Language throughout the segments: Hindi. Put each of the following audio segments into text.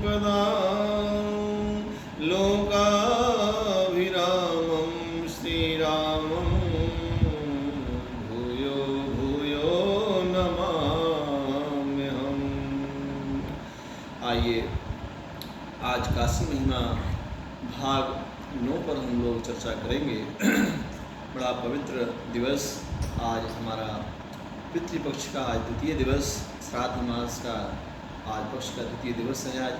पदां लोकाभिरामं श्रीरामं भूयो भूयो नमाम्यहम्। आइए आज काशी महिमा भाग 9 पर हम लोग चर्चा करेंगे। बड़ा पवित्र दिवस आज हमारा पितृपक्ष का आज द्वितीय दिवस, श्राद्ध मास का आज पक्ष का द्वितीय दिवस है। आज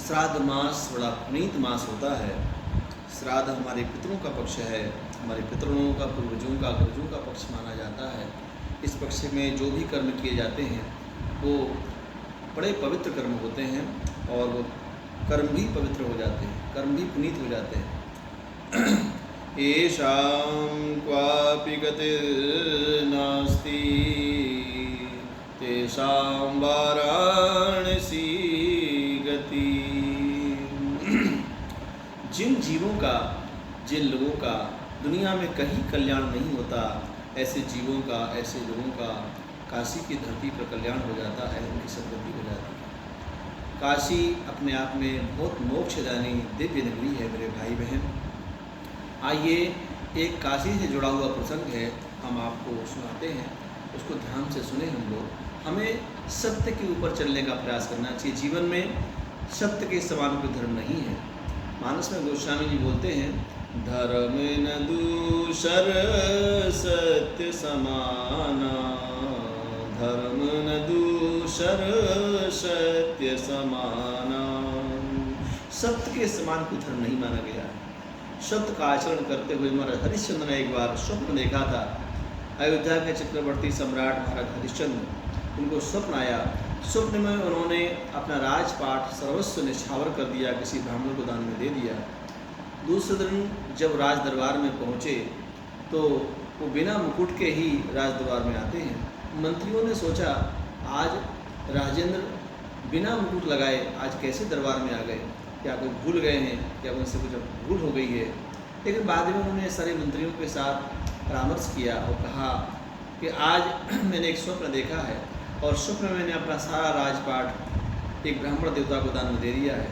श्राद्ध मास बड़ा पुनीत मास होता है। श्राद्ध हमारे पितरों का पक्ष है, हमारे पितरों का, पूर्वजों का, गुरुजों का पक्ष माना जाता है। इस पक्ष में जो भी कर्म किए जाते हैं वो बड़े पवित्र कर्म होते हैं और वो कर्म भी पवित्र हो जाते हैं, कर्म भी पुनीत हो जाते हैं। येषां क्वापि गतिर्नास्ति तेषां वाराणसी गति। जिन जीवों का, जिन लोगों का दुनिया में कहीं कल्याण नहीं होता, ऐसे जीवों का, ऐसे लोगों का काशी की धरती पर कल्याण हो जाता है, उनकी सद्गति हो जाती है। काशी अपने आप में बहुत मोक्षदायी दिव्य नगरी है मेरे भाई बहन। आइए एक काशी से जुड़ा हुआ प्रसंग है, हम आपको सुनाते हैं, उसको ध्यान से सुने हम लोग। हमें सत्य के ऊपर चलने का प्रयास करना चाहिए। जीवन में सत्य के समान कोई धर्म नहीं है। मानस में गोस्वामी जी बोलते हैं, धर्म न दूसर सत्य समाना, धर्म न दूसर सत्य समाना। सत्य के समान कोई धर्म नहीं माना गया है। सत्य का आचरण करते हुए महाराज हरिश्चंद्र ने एक बार स्वप्न देखा था। अयोध्या के चक्रवर्ती सम्राट महाराज हरिश्चंद्र, उनको स्वप्न आया। स्वप्न में उन्होंने अपना राजपाट सर्वस्व निछावर कर दिया, किसी ब्राह्मण को दान में दे दिया। दूसरे दिन जब राज दरबार में पहुँचे तो वो बिना मुकुट के ही राज दरबार में आते हैं। मंत्रियों ने सोचा आज राजेंद्र बिना मुकुट लगाए आज कैसे दरबार में आ गए, क्या कोई भूल गए हैं, क्या उनसे कुछ भूल हो गई है। लेकिन बाद में उन्होंने सारे मंत्रियों के साथ परामर्श किया और कहा कि आज मैंने एक स्वप्न देखा है और स्वप्न में मैंने अपना सारा राजपाट एक ब्राह्मण देवता को दान में दे दिया है।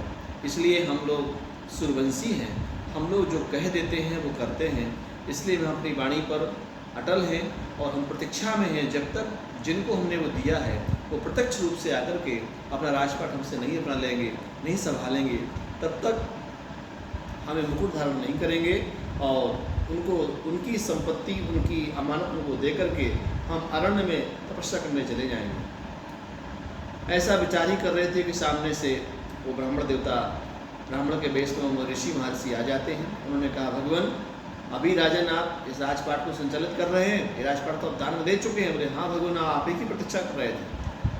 इसलिए हम लोग सूर्यवंशी हैं, हम लोग जो कह देते हैं वो करते हैं। इसलिए हम अपनी वाणी पर अटल हैं और हम प्रतीक्षा में हैं जब तक जिनको हमने वो दिया है वो प्रत्यक्ष रूप से आकर के अपना राजपाट हमसे नहीं अपना लेंगे, नहीं संभालेंगे, तब तक हमें मुकुट धारण नहीं करेंगे और उनको उनकी संपत्ति, उनकी अमानत उनको दे करके हम अरण्य में तपस्या करने चले जाएंगे। ऐसा विचार ही कर रहे थे कि सामने से वो ब्राह्मण देवता, ब्राह्मण के वेश में ऋषि महर्षि आ जाते हैं। उन्होंने कहा, भगवान अभी राजन आप इस राजपाट को संचालित कर रहे हैं, ये राजपाट तो आप दान में दे चुके हैं। बोले हाँ भगवान, आप ही की प्रतीक्षा कर रहे थे,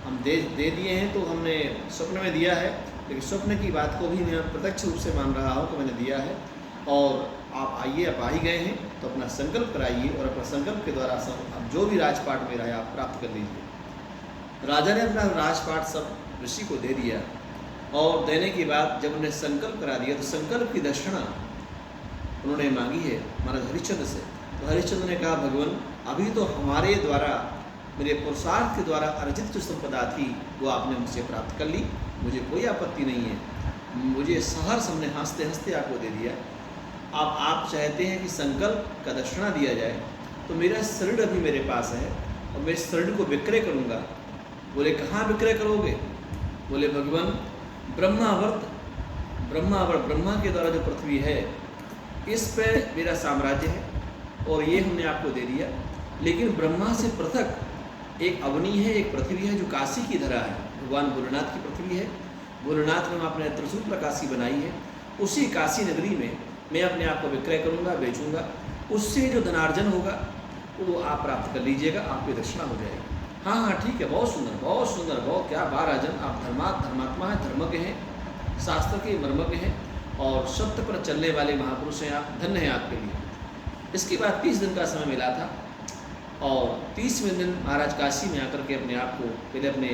हम दे दिए हैं, तो हमने स्वप्न में दिया है, लेकिन स्वप्न की बात को भी मैं प्रत्यक्ष रूप से मान रहा हूँ कि मैंने दिया है। और आप आइए, आप आ ही गए हैं तो अपना संकल्प कराइए और अपना संकल्प के द्वारा आप जो भी राजपाट मेरा है आप प्राप्त कर लीजिए। राजा ने अपना राजपाट सब ऋषि को दे दिया और देने के बाद जब उन्हें संकल्प करा दिया तो संकल्प की दक्षिणा उन्होंने मांगी है महाराज हरिश्चंद्र से। तो हरिश्चंद्र ने कहा, भगवान अभी तो हमारे द्वारा, मेरे पुरुषार्थ के द्वारा अर्जित जो संपदा थी वो आपने मुझसे प्राप्त कर ली, मुझे कोई आपत्ति नहीं है। मुझे सहर्ष हमने हंसते हंसते आपको दे दिया। अब आप चाहते हैं कि संकल्प का दक्षिणा दिया जाए, तो मेरा शरीर अभी मेरे पास है और मैं इस शरीर को विक्रय करूँगा। बोले कहाँ विक्रय करोगे? बोले भगवान ब्रह्मावर्त, ब्रह्मा के द्वारा जो पृथ्वी है इस पे मेरा साम्राज्य है और ये हमने आपको दे दिया। लेकिन ब्रह्मा से पृथक एक अवनी है, एक पृथ्वी है जो काशी की धरा है, भगवान भोलेनाथ की पृथ्वी है। भोलेनाथ ने अपने त्रिशूल काशी बनाई है, उसी काशी नगरी में मैं अपने आप को विक्रय करूँगा, बेचूँगा। उससे जो धनार्जन होगा वो आप प्राप्त कर लीजिएगा, आपकी दक्षिणा हो जाएगी। हाँ हाँ ठीक है, बहुत सुंदर, बहुत सुंदर, बहुत क्या बात राजन, आप धर्मात्मा हैं, धर्मज्ञ हैं, शास्त्र के मर्मज्ञ हैं और सत्य पर चलने वाले महापुरुष हैं आप, धन्य हैं आपके लिए। इसके बाद 30 दिन का समय मिला था और 30वें दिन महाराज काशी में आकर के अपने आप को, पहले अपने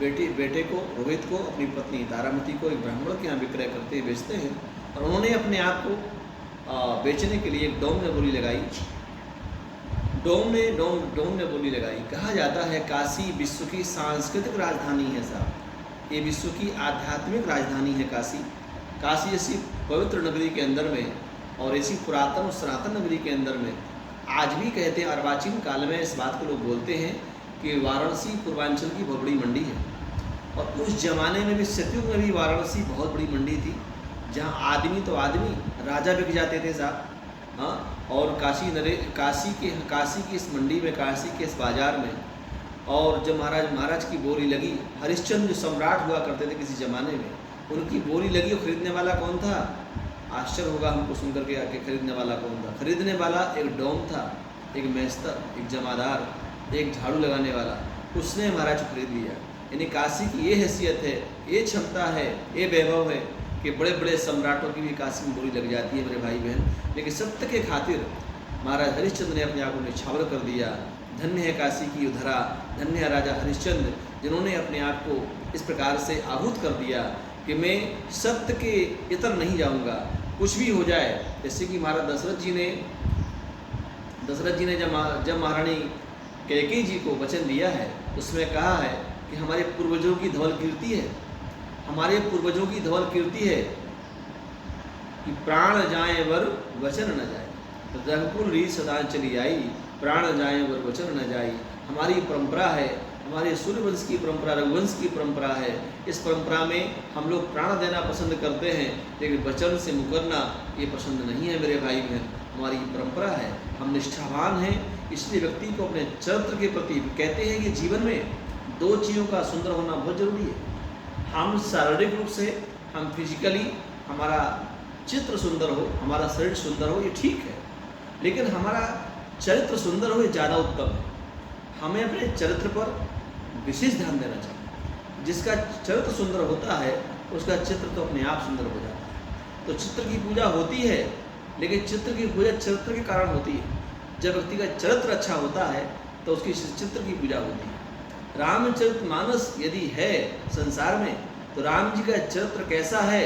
बेटे को, रोहित को, अपनी पत्नी तारामती को एक ब्राह्मण के यहाँ विक्रय करते बेचते हैं। और उन्होंने अपने आप को बेचने के लिए एक दौम्य बोली लगाई। डोम ने बोली लगाई। कहा जाता है काशी विश्व की सांस्कृतिक राजधानी है साहब, ये विश्व की आध्यात्मिक राजधानी है काशी। काशी ऐसी पवित्र नगरी के अंदर में और ऐसी पुरातन और सनातन नगरी के अंदर में आज भी कहते हैं, अर्वाचीन काल में इस बात को लोग बोलते हैं कि वाराणसी पूर्वांचल की बहुत बड़ी मंडी है। और उस जमाने में भी, सतयुग में भी वाराणसी बहुत बड़ी मंडी थी, जहाँ आदमी तो आदमी, राजा बिक जाते थे साहब। हाँ, और काशी की इस मंडी में, काशी के इस बाज़ार में, और जब महाराज की बोली लगी, हरिश्चंद्र जो सम्राट हुआ करते थे किसी ज़माने में, उनकी बोली लगी, और ख़रीदने वाला कौन था? आश्चर्य होगा हमको सुनकर के आके, खरीदने वाला कौन था? खरीदने वाला एक डोम था, एक मेस्तर, एक जमादार, एक झाड़ू लगाने वाला, उसने महाराज को खरीद लिया। यानी काशी की ये हैसियत है, ये क्षमता है, ये वैभव है कि बड़े बड़े सम्राटों की भी काशी में बोली लग जाती है मेरे भाई बहन। लेकिन सत्य के खातिर महाराज हरिश्चंद्र ने अपने आप को निछावर कर दिया। धन्य है काशी की उधरा, धन्य है राजा हरिश्चंद्र, जिन्होंने अपने आप को इस प्रकार से आहूत कर दिया कि मैं सत्य के इतर नहीं जाऊंगा, कुछ भी हो जाए। जैसे कि महाराज दशरथ जी ने जब महारानी कैकेयी जी को वचन दिया है, उसमें कहा है कि हमारे पूर्वजों की धवल कीर्ति है, हमारे पूर्वजों की धवल कीर्ति है कि प्राण जाए वर वचन न जाए, तो रघुकुल रीत सदा चली आई, प्राण जाए वर वचन न जाई। हमारी परंपरा है, हमारे सूर्यवंश की परंपरा, रघुवंश की परंपरा है। इस परंपरा में हम लोग प्राण देना पसंद करते हैं, लेकिन वचन से मुकरना ये पसंद नहीं है मेरे भाई बहन। हमारी परंपरा है, हम निष्ठावान हैं, इसलिए व्यक्ति को अपने चरित्र के प्रति, कहते हैं कि जीवन में दो चीज़ों का सुंदर होना बहुत जरूरी है। हम शारीरिक रूप से, हम फिजिकली, हमारा चित्र सुंदर हो, हमारा शरीर सुंदर हो, ये ठीक है, लेकिन हमारा चरित्र सुंदर हो ये ज़्यादा उत्तम है। हमें अपने चरित्र पर विशेष ध्यान देना चाहिए। जिसका चरित्र सुंदर होता है उसका चित्र तो अपने आप सुंदर हो जाता है। तो चित्र की पूजा होती है, लेकिन चित्र की पूजा चरित्र के कारण होती है। जब व्यक्ति का चरित्र अच्छा होता है तो उसकी चित्र की पूजा होती है। रामचरितमानस यदि है संसार में, तो राम जी का चरित्र कैसा है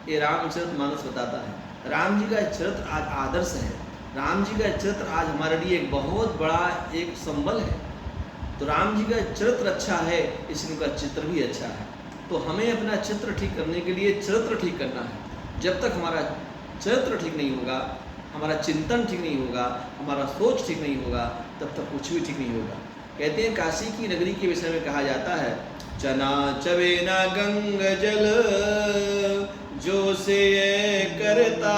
ये रामचरितमानस बताता है। राम जी का चरित्र आज आदर्श है, राम जी का चरित्र आज हमारे लिए एक बहुत बड़ा एक संबल है। तो राम जी का चरित्र अच्छा है, इसलिए उनका चित्र भी अच्छा है। तो हमें अपना चित्र ठीक करने के लिए चरित्र ठीक करना है। जब तक हमारा चरित्र ठीक नहीं होगा, हमारा चिंतन ठीक नहीं होगा, हमारा सोच ठीक नहीं होगा, तब तक कुछ भी ठीक नहीं होगा। कहते हैं काशी की नगरी के विषय में कहा जाता है, चना चबे ना गंग जल जो से करता,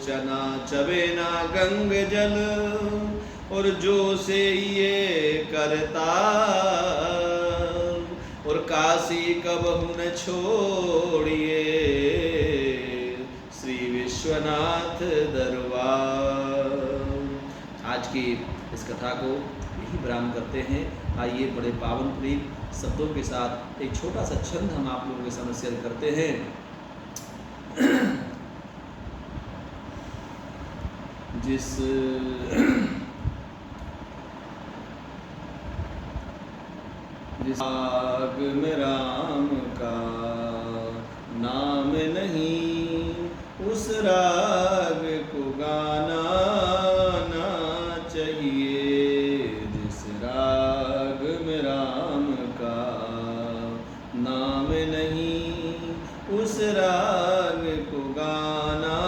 चना चबे ना गंग जल और जो से ये करता, और काशी कबहु न छोड़िए श्री विश्वनाथ दरबार। आज की इस कथा को यही विराम करते हैं। आइए बड़े पावन प्रीत शब्दों के साथ एक छोटा सा छंद हम आप लोगों के सामने शेयर करते हैं। जिस राग में राम का नाम नहीं, उस राग को गाना ना चाहिए। जिस राग में राम का नाम नहीं, उस राग को गाना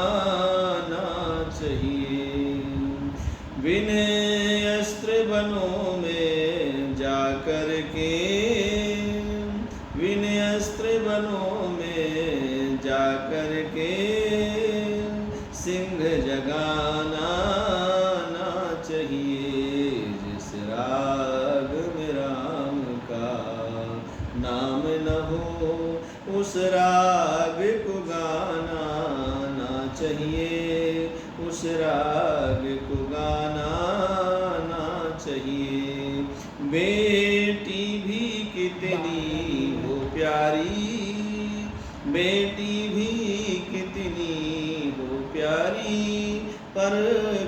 ना चाहिए। विनय अस्त्र बनों में जाकर के, विनय अस्त्र बनों में जाकर के सिंह जगाना ना चाहिए। जिस राग में राम का नाम न हो, उस राग को गाना ना चाहिए, उस राग को गाना ना चाहिए। बेटी भी कितनी हो प्यारी, बेटी भी कितनी हो प्यारी, पर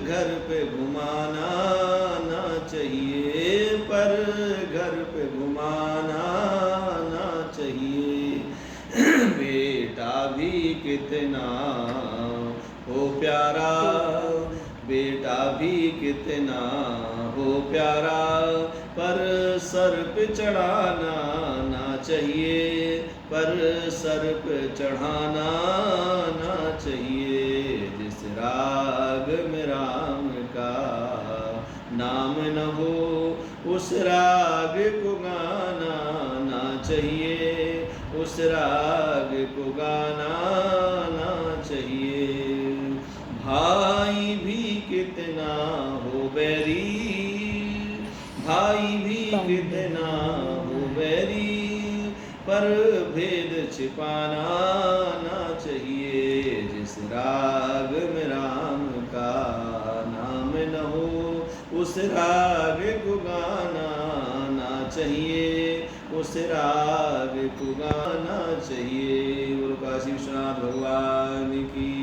घर पे घुमाना ना चाहिए, पर घर पे घुमाना ना चाहिए। बेटा भी कितना हो प्यारा, बेटा भी कितना हो प्यारा, पर सर पे चढ़ाना ना चाहिए, पर सर पे चढ़ाना ना चाहिए। जिस राग में राम का नाम न हो, उस राग को गाना ना चाहिए, उस राग को गाना ना चाहिए। भाई भी कितना हो बैरी, भाई भी कितना हो बैरी, पर भेद छिपाना ना चाहिए। जिस राग में राम का नाम न हो, उस राग को गाना ना चाहिए, उस राग को गाना चाहिए। बोलो काशी विश्वनाथ भगवान की